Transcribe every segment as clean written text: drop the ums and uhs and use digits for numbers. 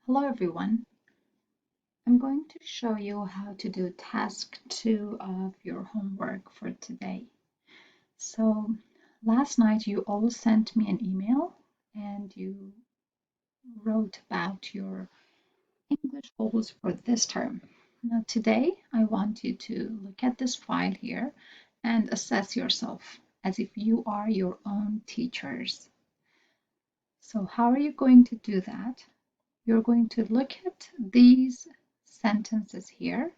Hello everyone. I'm going to show you how to do task 2 of your homework for today. So last night you all sent me an email and you wrote about your English goals for this term. Now today I want you to look at this file here and assess yourself as if you are your own teachers. So how are you going to do that? You're going to look at these sentences here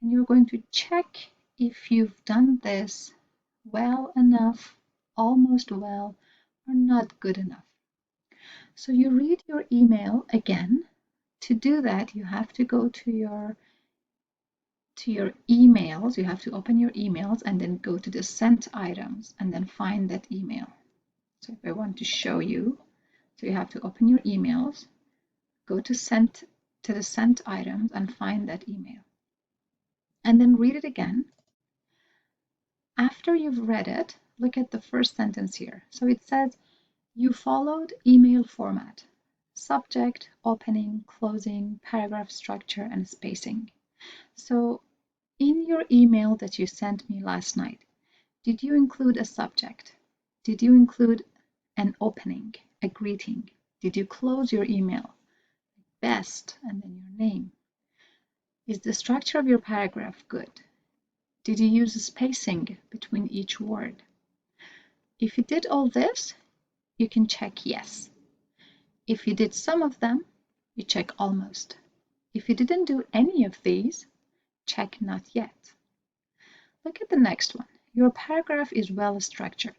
and you're going to check if you've done this well enough, almost well, or not good enough. So you read your email again. To do that, you have to go to your emails. You have to open your emails and then go to the sent items and then find that email. So if I want to show you, so you have to open your emails, go to the sent items and find that email. And then read it again. After you've read it, look at the first sentence here. So it says, you followed email format, subject, opening, closing, paragraph structure, and spacing. So in your email that you sent me last night, did you include a subject? Did you include an opening, a greeting? Did you close your email? Best, and then your name. Is the structure of your paragraph good? Did you use spacing between each word? If you did all this, you can check yes. If you did some of them, you check almost. If you didn't do any of these, check not yet. Look at the next one. Your paragraph is well structured.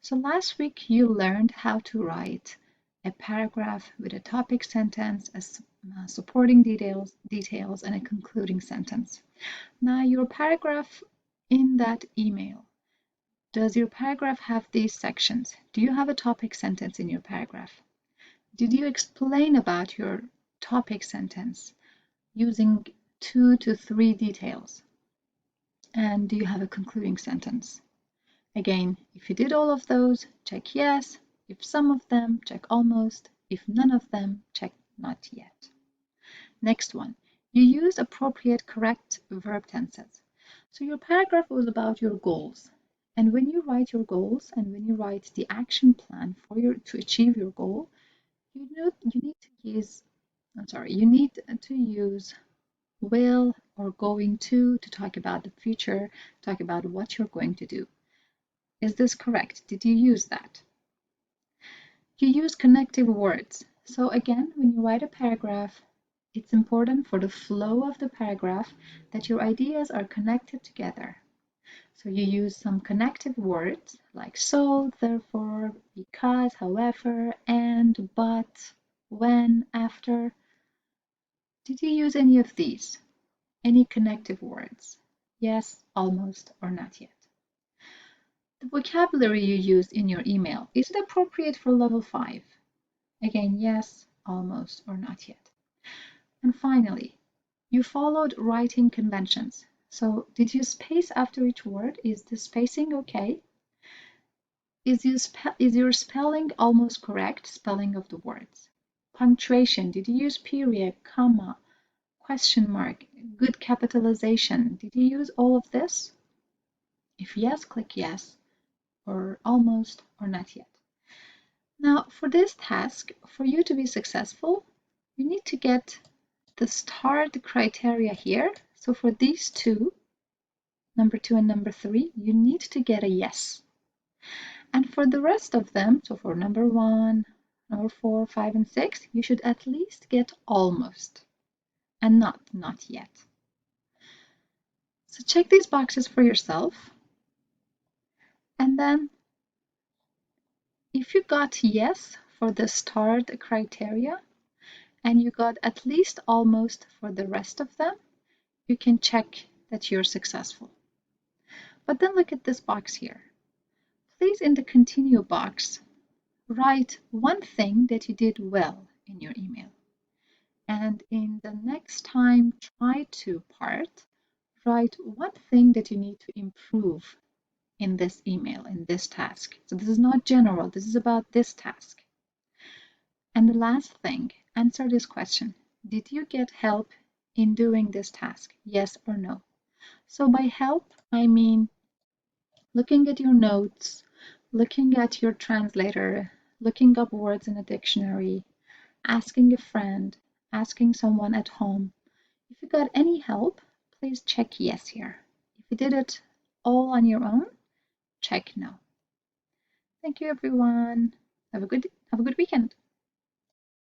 So last week you learned how to write a paragraph with a topic sentence, supporting details, and a concluding sentence. Now your paragraph in that email, does your paragraph have these sections? Do you have a topic sentence in your paragraph? Did you explain about your topic sentence using 2 to 3 details? And do you have a concluding sentence? Again, if you did all of those, check yes. If some of them, check almost. If none of them, check not yet. Next one, you use appropriate correct verb tenses. So your paragraph was about your goals. And when you write your goals and when you write the action plan to achieve your goal, you need to use will or going to talk about the future, talk about what you're going to do. Is this correct? Did you use that? You use connective words. So again, when you write a paragraph, it's important for the flow of the paragraph that your ideas are connected together. So you use some connective words like so, therefore, because, however, and, but, when, after. Did you use any of these? Any connective words? Yes, almost, or not yet. The vocabulary you used in your email, is it appropriate for level 5? Again, yes, almost, or not yet. And finally, you followed writing conventions. So did you space after each word? Is the spacing okay? Is your spelling almost correct, spelling of the words? Punctuation, did you use period, comma, question mark, good capitalization? Did you use all of this? If yes, click yes, or almost, or not yet. Now, for this task, for you to be successful, you need to get the start criteria here. So for these two, number 2 and number 3, you need to get a yes. And for the rest of them, so for number 1, number 4, 5, and 6, you should at least get almost and not yet. So check these boxes for yourself. And then if you got yes for the start criteria and you got at least almost for the rest of them, you can check that you're successful. But then look at this box here. Please, in the continue box, write one thing that you did well in your email. And in the next time try to part, write one thing that you need to improve in this email, in this task. So this is not general, this is about this task. And the last thing, Answer this question. Did you get help in doing this task? Yes or no? So by help, I mean looking at your notes, looking at your translator, looking up words in a dictionary, asking a friend, asking someone at home. If you got any help, please check yes here. If you did it all on your own, check no. Thank you everyone. Have a good weekend.